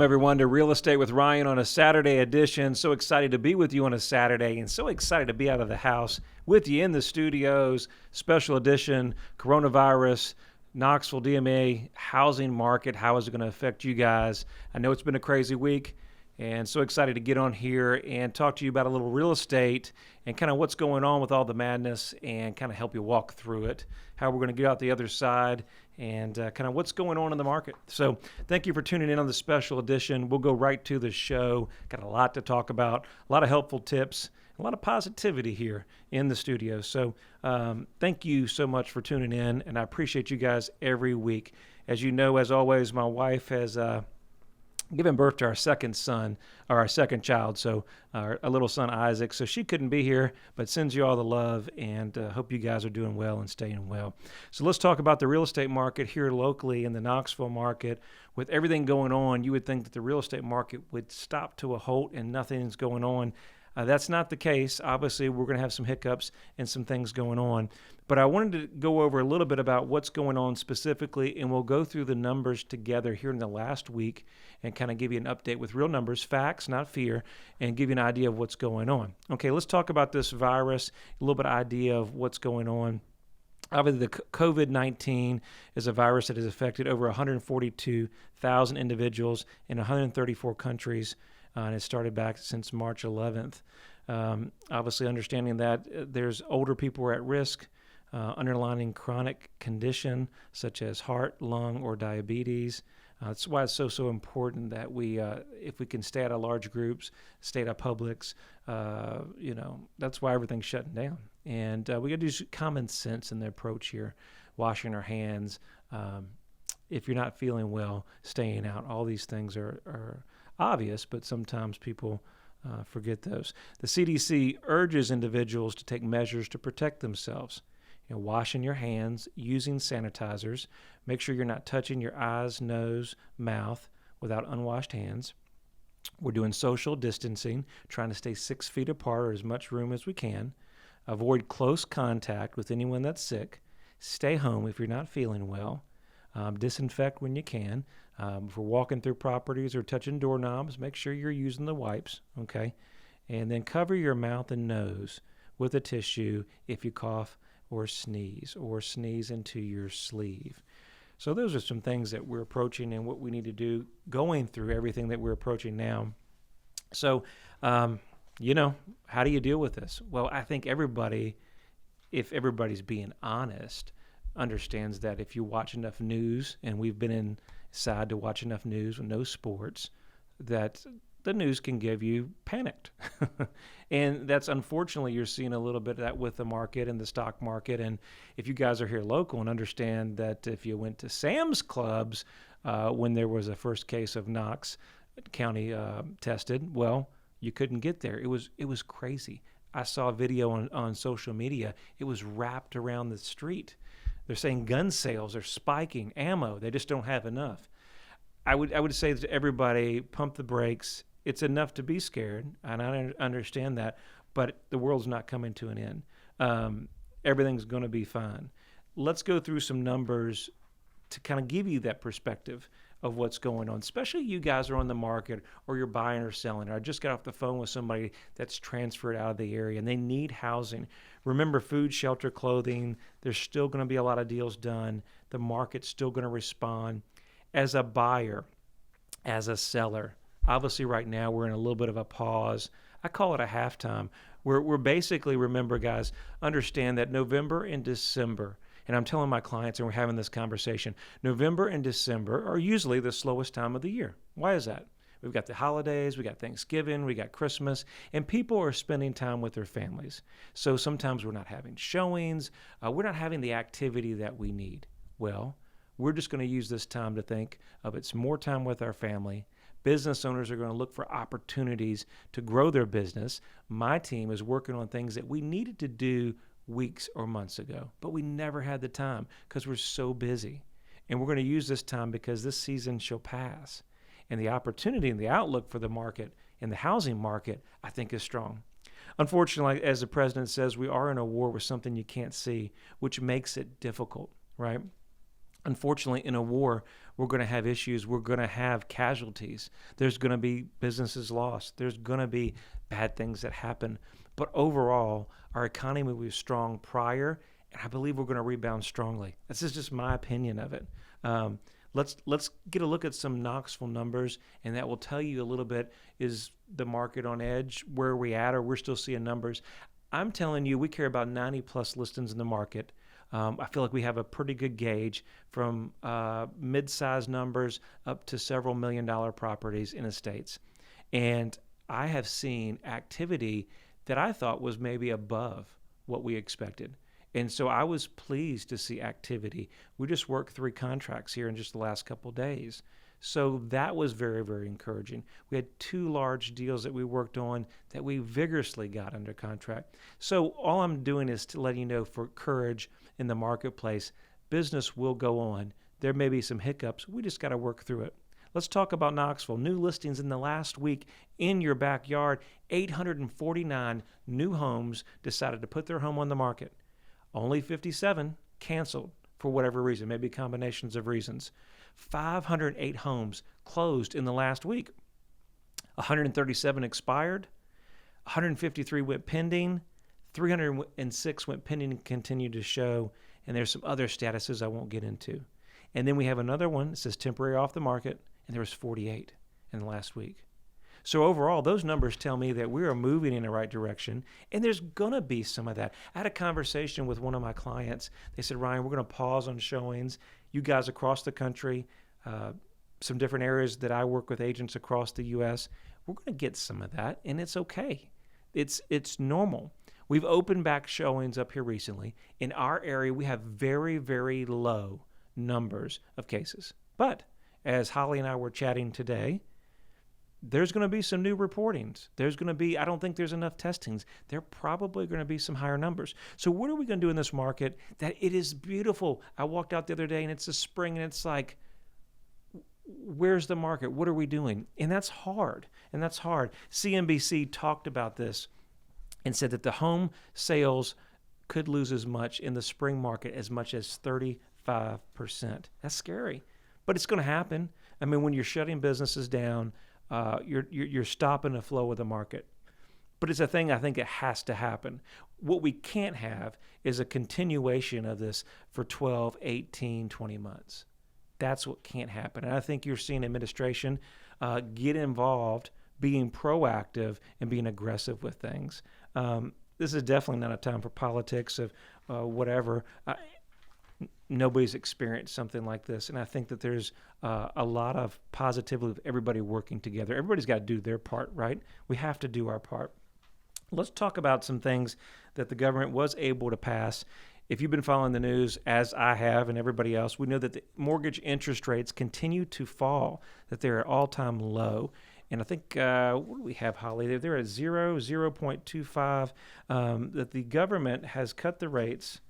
Welcome, everyone, to Real Estate with Ryan on a Saturday edition. So excited to be with you on a Saturday and so excited to be out of the house with you in the studios. Special edition, coronavirus, Knoxville DMA housing market. How is it going to affect you guys? I know it's been a crazy week and so excited to get on here and talk to you about a little real estate and kind of what's going on with all the madness and kind of help you walk through it, how we're going to get out the other side, and kind of what's going on in the market. So thank you for tuning in on the special edition. We'll go right to the show. Got a lot to talk about, a lot of helpful tips, a lot of positivity here in the studio. So thank you so much for tuning in, and I appreciate you guys every week. As you know, as always, my wife has given birth to our second son, or our second child, so our little son Isaac. So she couldn't be here, but sends you all the love, and hope you guys are doing well and staying well. So let's talk about the real estate market here locally in the Knoxville market. With everything going on, you would think that the real estate market would stop to a halt and nothing's going on. That's not the case. Obviously, we're going to have some hiccups and some things going on. But I wanted to go over a little bit about what's going on specifically, and we'll go through the numbers together here in the last week and kind of give you an update with real numbers, facts, not fear, and give you an idea of what's going on. Okay, let's talk about this virus, a little bit of idea of what's going on. Obviously, the COVID-19 is a virus that has affected over 142,000 individuals in 134 countries. And it started back since March 11th. Obviously, understanding that there's older people who are at risk, underlying chronic condition such as heart, lung, or diabetes. That's why it's so important that we, if we can stay out of large groups, stay out of Publix, that's why everything's shutting down. And we got to do common sense in the approach here, washing our hands. If you're not feeling well, staying out. All these things are obvious, but sometimes people forget those. The CDC urges individuals to take measures to protect themselves. Washing your hands, using sanitizers, make sure you're not touching your eyes, nose, mouth without unwashed hands. We're doing social distancing, trying to stay 6 feet apart or as much room as we can. Avoid close contact with anyone that's sick. Stay home if you're not feeling well. Disinfect when you can. If we're walking through properties or touching doorknobs, make sure you're using the wipes, okay? And then cover your mouth and nose with a tissue if you cough or sneeze into your sleeve. So those are some things that we're approaching and what we need to do going through everything that we're approaching now. So, how do you deal with this? Well, I think everybody, if everybody's being honest, understands that if you watch enough news, and we've been inside to watch enough news with no sports, that the news can give you panicked. And that's unfortunately, you're seeing a little bit of that with the market and the stock market. And if you guys are here local and understand that if you went to Sam's Clubs when there was a first case of Knox County tested, well, you couldn't get there. It was crazy. I saw a video on social media. It was wrapped around the street. They're saying gun sales are spiking, ammo. They just don't have enough. I would say to everybody, pump the brakes. It's enough to be scared, and I understand that, but the world's not coming to an end. Everything's going to be fine. Let's go through some numbers to kind of give you that perspective of what's going on, especially you guys are on the market or you're buying or selling. Or I just got off the phone with somebody that's transferred out of the area and they need housing. Remember, food, shelter, clothing, there's still going to be a lot of deals done. The market's still going to respond. As a buyer, as a seller, obviously right now we're in a little bit of a pause. I call it a halftime. We're basically, remember guys, understand that November and December, and I'm telling my clients, and we're having this conversation, November and December are usually the slowest time of the year. Why is that? We've got the holidays, we got Thanksgiving, we got Christmas, and people are spending time with their families. So sometimes we're not having showings, we're not having the activity that we need. Well, we're just going to use this time to think of it's more time with our family. Business owners are going to look for opportunities to grow their business. My team is working on things that we needed to do weeks or months ago, but we never had the time because we're so busy. And we're going to use this time because this season shall pass. And the opportunity and the outlook for the market and the housing market, I think, is strong. Unfortunately, as the president says, we are in a war with something you can't see, which makes it difficult, right? Unfortunately, in a war, we're going to have issues. We're going to have casualties. There's going to be businesses lost. There's going to be bad things that happen. But overall, our economy was strong prior, and I believe we're going to rebound strongly. This is just my opinion of it. Let's get a look at some Knoxville numbers, and that will tell you a little bit, is the market on edge? Where are we at, or we're still seeing numbers? I'm telling you, we care about 90-plus listings in the market. I feel like we have a pretty good gauge from mid-sized numbers up to several million-dollar properties in estates. And I have seen activity that I thought was maybe above what we expected. And so I was pleased to see activity. We just worked 3 contracts here in just the last couple of days. So that was very, very encouraging. We had 2 large deals that we worked on that we vigorously got under contract. So all I'm doing is to let you know, for courage in the marketplace, business will go on. There may be some hiccups. We just got to work through it. Let's talk about Knoxville. New listings in the last week in your backyard. 849 new homes decided to put their home on the market. Only 57 canceled for whatever reason, maybe combinations of reasons. 508 homes closed in the last week. 137 expired. 153 went pending. 306 went pending and continued to show. And there's some other statuses I won't get into. And then we have another one that says temporary off the market, and there was 48 in the last week. So overall, those numbers tell me that we are moving in the right direction, and there's going to be some of that. I had a conversation with one of my clients. They said, Ryan, we're going to pause on showings. You guys across the country, some different areas that I work with agents across the U.S., we're going to get some of that, and it's okay. It's normal. We've opened back showings up here recently. In our area, we have very, very low numbers of cases. But as Holly and I were chatting today, there's going to be some new reportings. There's going to be, I don't think there's enough testings. There are probably going to be some higher numbers. So what are we going to do in this market that it is beautiful? I walked out the other day and it's the spring and it's like, where's the market? What are we doing? And that's hard. CNBC talked about this and said that the home sales could lose as much in the spring market as much as 35%. That's scary, but it's going to happen. I mean, when you're shutting businesses down, you're stopping the flow of the market. But it's a thing I think it has to happen. What we can't have is a continuation of this for 12, 18, 20 months. That's what can't happen. And I think you're seeing administration get involved, being proactive, and being aggressive with things. This is definitely not a time for politics of whatever. Nobody's experienced something like this, and I think that there's a lot of positivity with everybody working together. Everybody's got to do their part, right? We have to do our part. Let's talk about some things that the government was able to pass. If you've been following the news, as I have and everybody else, we know that the mortgage interest rates continue to fall, that they're at all-time low. And I think, what do we have, Holly? They're at 0.25, that the government has cut the rates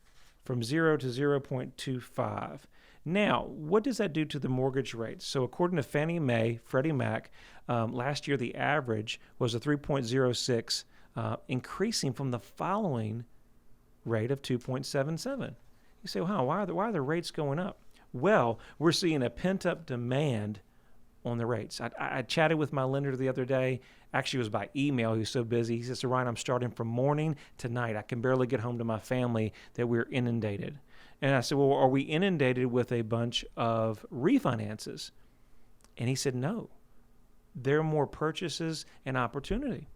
from 0 to 0.25. Now, what does that do to the mortgage rates? So according to Fannie Mae, Freddie Mac, last year the average was a 3.06, increasing from the following rate of 2.77. You say, wow, why are the rates going up? Well, we're seeing a pent-up demand on the rates. I chatted with my lender the other day. Actually, it was by email. He was so busy. He says, so Ryan, I'm starting from morning to night. I can barely get home to my family that we're inundated. And I said, well, are we inundated with a bunch of refinances? And he said, no. There are more purchases and opportunity.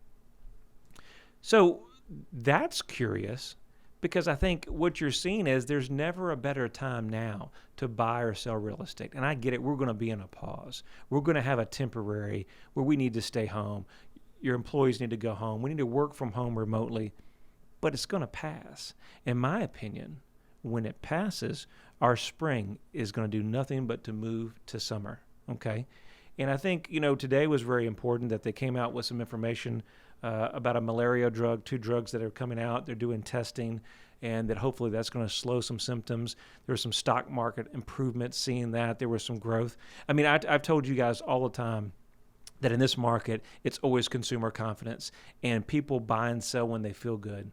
So that's curious, because I think what you're seeing is there's never a better time now to buy or sell real estate. And I get it. We're going to be in a pause. We're going to have a temporary where we need to stay home. Your employees need to go home. We need to work from home remotely. But it's going to pass. In my opinion, when it passes, our spring is going to do nothing but to move to summer. Okay? And I think, today was very important that they came out with some information about a malaria drug, 2 drugs that are coming out. They're doing testing, and that hopefully that's going to slow some symptoms. There was some stock market improvements, seeing that. There was some growth. I mean, I've told you guys all the time that in this market, it's always consumer confidence, and people buy and sell when they feel good,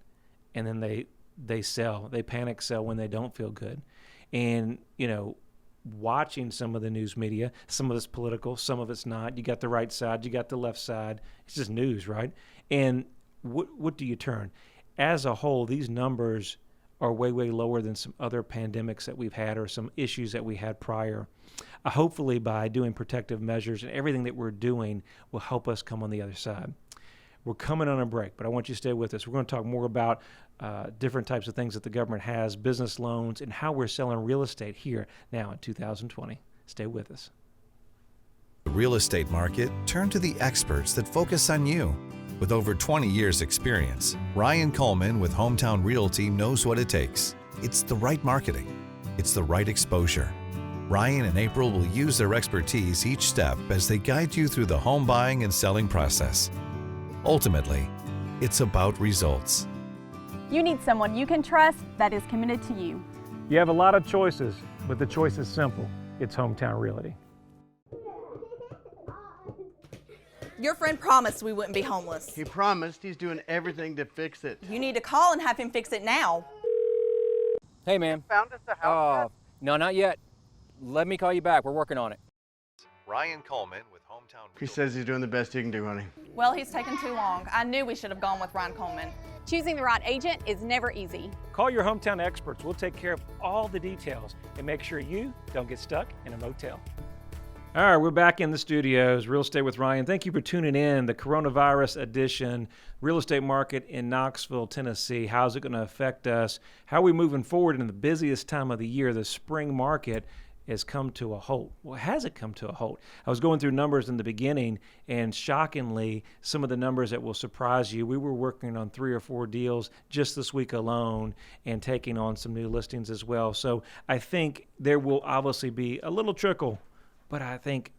and then they sell. They panic sell when they don't feel good. And, watching some of the news media. Some of it's political, some of it's not. You got the right side, you got the left side. It's just news, right? And what do you turn? As a whole, these numbers are way, way lower than some other pandemics that we've had or some issues that we had prior. Hopefully by doing protective measures and everything that we're doing will help us come on the other side. We're coming on a break, but I want you to stay with us. We're going to talk more about different types of things that the government has, business loans, and how we're selling real estate here now in 2020. Stay with us. The real estate market, turn to the experts that focus on you. With over 20 years experience, Ryan Coleman with Hometown Realty knows what it takes. It's the right marketing. It's the right exposure. Ryan and April will use their expertise each step as they guide you through the home buying and selling process. Ultimately, it's about results. You need someone you can trust that is committed to you. You have a lot of choices, but the choice is simple. It's Hometown Realty. Your friend promised we wouldn't be homeless. He promised. He's doing everything to fix it. You need to call and have him fix it now. Hey, ma'am. Found us a house? No, not yet. Let me call you back. We're working on it. Ryan Coleman with Hometown He says he's doing the best he can do, honey. Well, he's taken too long. I knew we should have gone with Ryan Coleman. Choosing the right agent is never easy. Call your hometown experts. We'll take care of all the details and make sure you don't get stuck in a motel. All right, we're back in the studios, Real Estate with Ryan. Thank you for tuning in. The coronavirus edition, real estate market in Knoxville, Tennessee. How's it going to affect us? How are we moving forward in the busiest time of the year? The spring market has come to a halt. Well, has it come to a halt? I was going through numbers in the beginning, and shockingly, some of the numbers that will surprise you. We were working on 3 or 4 deals just this week alone and taking on some new listings as well. So I think there will obviously be a little trickle, but I think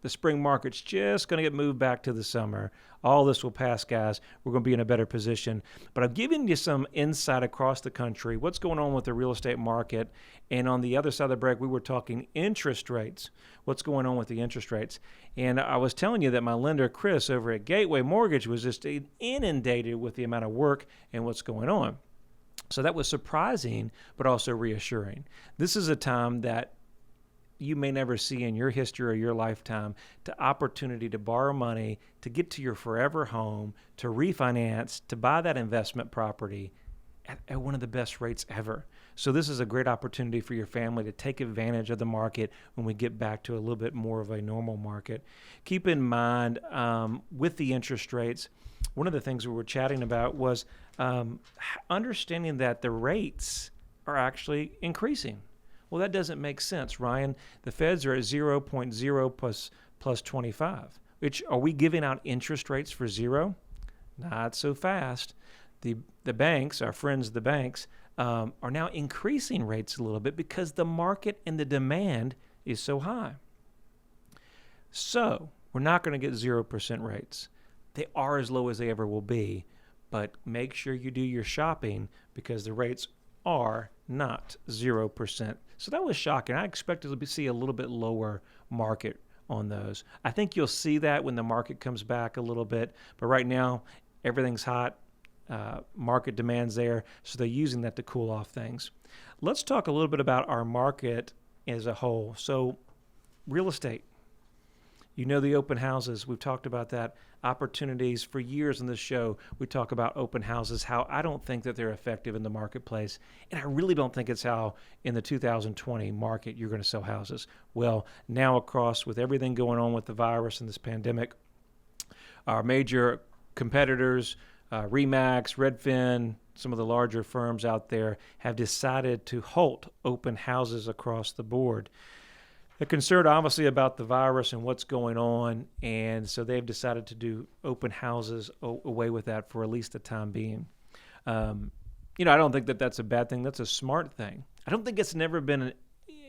the spring market's just going to get moved back to the summer. All this will pass, guys. We're going to be in a better position. But I've given you some insight across the country, what's going on with the real estate market. And on the other side of the break, we were talking interest rates. What's going on with the interest rates? And I was telling you that my lender, Chris, over at Gateway Mortgage was just inundated with the amount of work and what's going on. So that was surprising, but also reassuring. This is a time that you may never see in your history or your lifetime, the opportunity to borrow money, to get to your forever home, to refinance, to buy that investment property at one of the best rates ever. So this is a great opportunity for your family to take advantage of the market when we get back to a little bit more of a normal market. Keep in mind, with the interest rates, one of the things we were chatting about was understanding that the rates are actually increasing. Well, that doesn't make sense, Ryan. The feds are at 0.0 plus 25. Which, are we giving out interest rates for zero? Not so fast. The banks, our friends the banks, are now increasing rates a little bit because the market and the demand is so high. So we're not going to get 0% rates. They are as low as they ever will be, but make sure you do your shopping because the rates are not 0%. So that was shocking. I expected to see a little bit lower market on those. I think you'll see that when the market comes back a little bit. But right now, everything's hot. Market demand's there. So they're using that to cool off things. Let's talk a little bit about our market as a whole. So real estate. You know the open houses. We've talked about that. Opportunities for years on this show. We talk about open houses, how I don't think that they're effective in the marketplace. And I really don't think it's how in the 2020 market you're going to sell houses. Well, now across with everything going on with the virus and this pandemic, our major competitors, Remax, Redfin, some of the larger firms out there have decided to halt open houses across the board. They're concerned, obviously, about the virus and what's going on, and so they've decided to do open houses away with that for at least the time being. I don't think that that's a bad thing. That's a smart thing. I don't think it's never been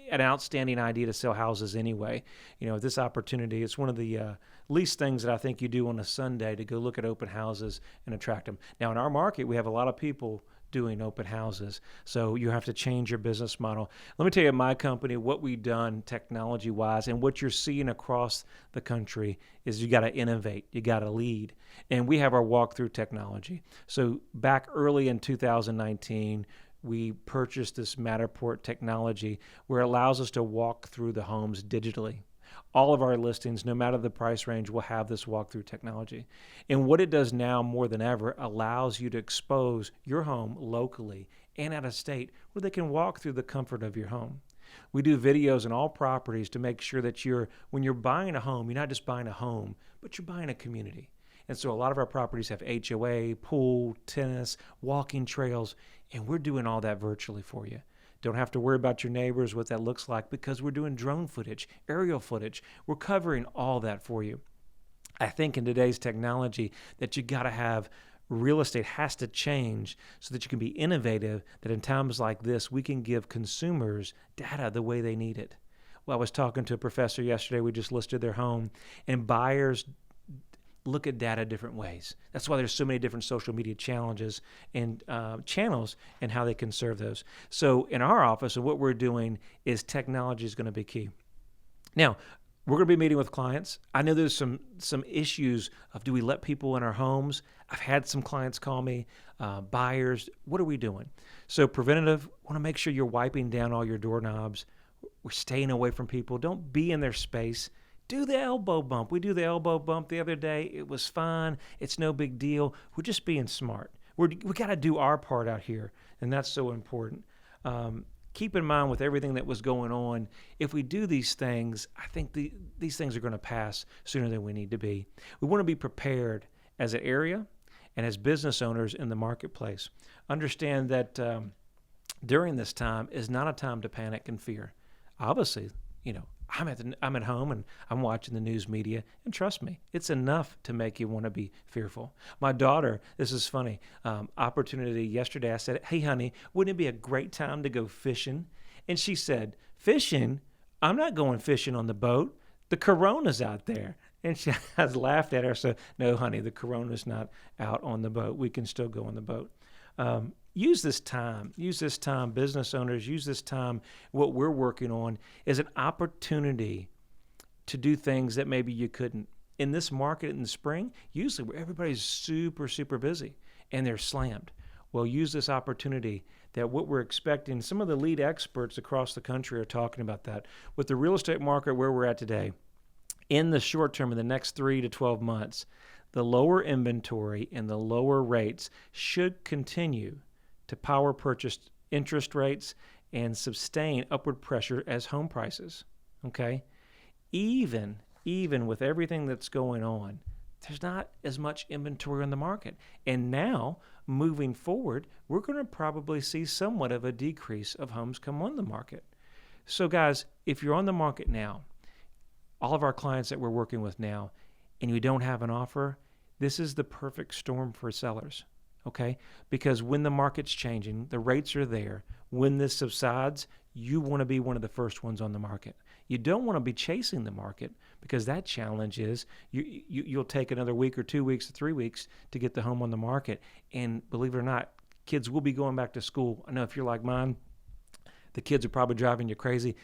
an outstanding idea to sell houses anyway. This opportunity, it's one of the least things that I think you do on a Sunday to go look at open houses and attract them. Now, in our market, we have a lot of people doing open houses. So you have to change your business model. Let me tell you, at my company, what we've done technology-wise and what you're seeing across the country is you got to innovate. You got to lead. And we have our walkthrough technology. So back early in 2019, we purchased this Matterport technology where it allows us to walk through the homes digitally. All of our listings, no matter the price range, will have this walkthrough technology. And what it does now more than ever allows you to expose your home locally and out of state where they can walk through the comfort of your home. We do videos on all properties to make sure that when you're buying a home, you're not just buying a home, but you're buying a community. And so a lot of our properties have HOA, pool, tennis, walking trails, and we're doing all that virtually for you. Don't have to worry about your neighbors, what that looks like, because we're doing drone footage, aerial footage. We're covering all that for you. I think in today's technology that you got to have real estate has to change so that you can be innovative, that in times like this, we can give consumers data the way they need it. Well, I was talking to a professor yesterday. We just listed their home, and buyers look at data different ways. That's why there's so many different social media challenges and channels and how they can serve those. So in our office, and what we're doing is technology is going to be key. Now, we're going to be meeting with clients. I know there's some issues of, do we let people in our homes? I've had some clients call me, buyers. What are we doing? So preventative, want to make sure you're wiping down all your doorknobs. We're staying away from people. Don't be in their space. Do the elbow bump. We do the elbow bump the other day. It was fun. It's no big deal. We're just being smart. We got to do our part out here, and that's so important. Keep in mind with everything that was going on, if we do these things, I think these things are going to pass sooner than we need to be. We want to be prepared as an area and as business owners in the marketplace. Understand that during this time is not a time to panic and fear. Obviously, I'm at home and I'm watching the news media, and trust me, it's enough to make you want to be fearful. My daughter, this is funny, opportunity yesterday, I said, "Hey, honey, wouldn't it be a great time to go fishing?" And she said, "Fishing? I'm not going fishing on the boat. The Corona's out there." And I laughed at her. So, "No, honey, the Corona's not out on the boat. We can still go on the boat." Use this time, business owners, use this time, what we're working on, as an opportunity to do things that maybe you couldn't. In this market in the spring, usually where everybody's super, super busy and they're slammed. Well, use this opportunity that what we're expecting, some of the lead experts across the country are talking about that. With the real estate market where we're at today, in the short term, in the next 3 to 12 months, the lower inventory and the lower rates should continue to power purchase interest rates and sustain upward pressure as home prices, okay? Even with everything that's going on, there's not as much inventory on the market. And now, moving forward, we're going to probably see somewhat of a decrease of homes come on the market. So guys, if you're on the market now, all of our clients that we're working with now, and you don't have an offer, this is the perfect storm for sellers, okay? Because when the market's changing, the rates are there. When this subsides, you want to be one of the first ones on the market. You don't want to be chasing the market, because that challenge is you'll take another week or 2 weeks or 3 weeks to get the home on the market. And believe it or not, kids will be going back to school. I know if you're like mine, the kids are probably driving you crazy.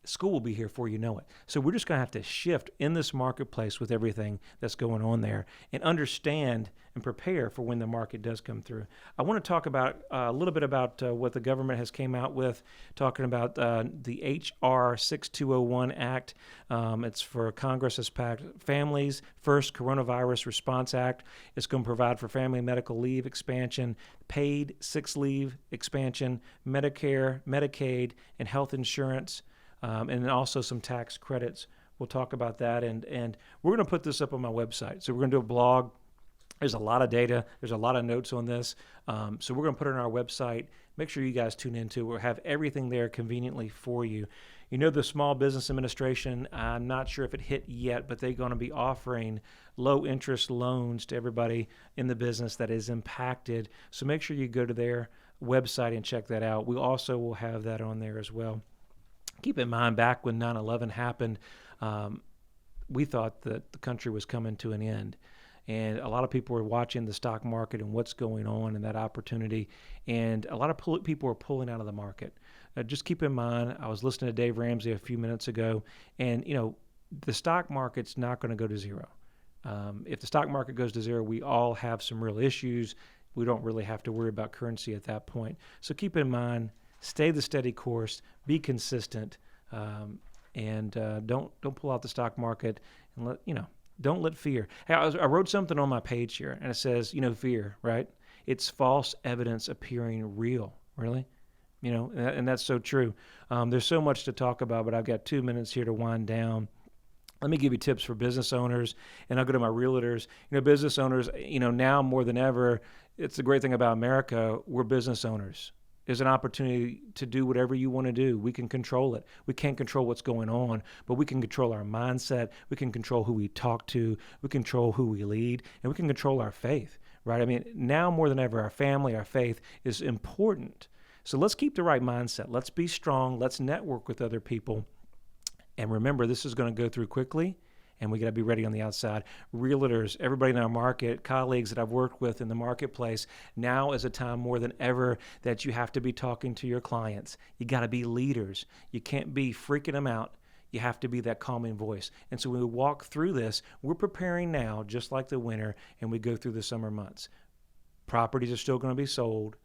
School will be here before you know it. So we're just going to have to shift in this marketplace with everything that's going on there and understand and prepare for when the market does come through. I want to talk about a little bit about what the government has came out with, talking about the H.R. 6201 Act. It's for Congress has passed Families First Coronavirus Response Act. It's going to provide for family medical leave expansion, paid sick leave expansion, Medicare, Medicaid, and health insurance. And then also some tax credits. We'll talk about that. And we're going to put this up on my website. So we're going to do a blog. There's a lot of data. There's a lot of notes on this. So we're going to put it on our website. Make sure you guys tune into it. We'll have everything there conveniently for you. You know, the Small Business Administration, I'm not sure if it hit yet, but they're going to be offering low interest loans to everybody in the business that is impacted. So make sure you go to their website and check that out. We also will have that on there as well. Keep in mind, back when 9/11 happened, we thought that the country was coming to an end. And a lot of people were watching the stock market and what's going on and that opportunity. And a lot of people are pulling out of the market. Just keep in mind, I was listening to Dave Ramsey a few minutes ago, and, the stock market's not going to go to zero. If the stock market goes to zero, we all have some real issues. we don't really have to worry about currency at that point. So keep in mind, stay the steady course, be consistent, and don't pull out the stock market and don't let fear. Hey, I wrote something on my page here, and it says, fear, right? It's false evidence appearing real. Really? And that's so true. There's so much to talk about, but I've got 2 minutes here to wind down. Let me give you tips for business owners, and I'll go to my realtors. Business owners, now more than ever, it's the great thing about America, we're business owners. There's an opportunity to do whatever you want to do. We can control it. We can't control what's going on, but we can control our mindset. We can control who we talk to. We can control who we lead, and we can control our faith, right? I mean, now more than ever, our family, our faith is important. So let's keep the right mindset. Let's be strong. Let's network with other people. And remember, this is going to go through quickly, and we got to be ready on the outside. Realtors, everybody in our market, colleagues that I've worked with in the marketplace, now is a time more than ever that you have to be talking to your clients. You got to be leaders. You can't be freaking them out. You have to be that calming voice. And so when we walk through this, we're preparing now, just like the winter, and we go through the summer months. Properties are still going to be sold.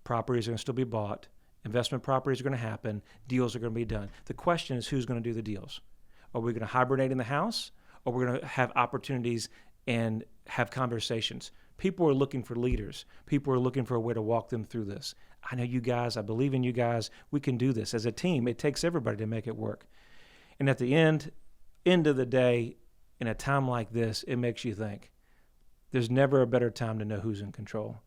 Properties are going to still be bought. Investment properties are going to happen. Deals are going to be done. The question is, who's going to do the deals? Are we going to hibernate in the house, or we're going to have opportunities and have conversations? People are looking for leaders. People are looking for a way to walk them through this. I know you guys. I believe in you guys. We can do this. As a team, it takes everybody to make it work. And at the end of the day, in a time like this, it makes you think. There's never a better time to know who's in control.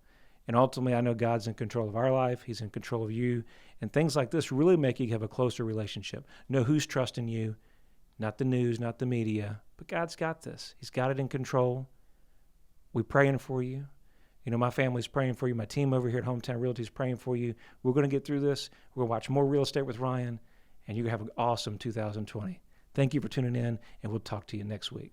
And ultimately, I know God's in control of our life. He's in control of you. And things like this really make you have a closer relationship. Know who's trusting you, not the news, not the media. But God's got this. He's got it in control. We're praying for you. My family's praying for you. My team over here at Hometown Realty is praying for you. We're going to get through this. We're going to watch more Real Estate with Ryan, and you're going to have an awesome 2020. Thank you for tuning in, and we'll talk to you next week.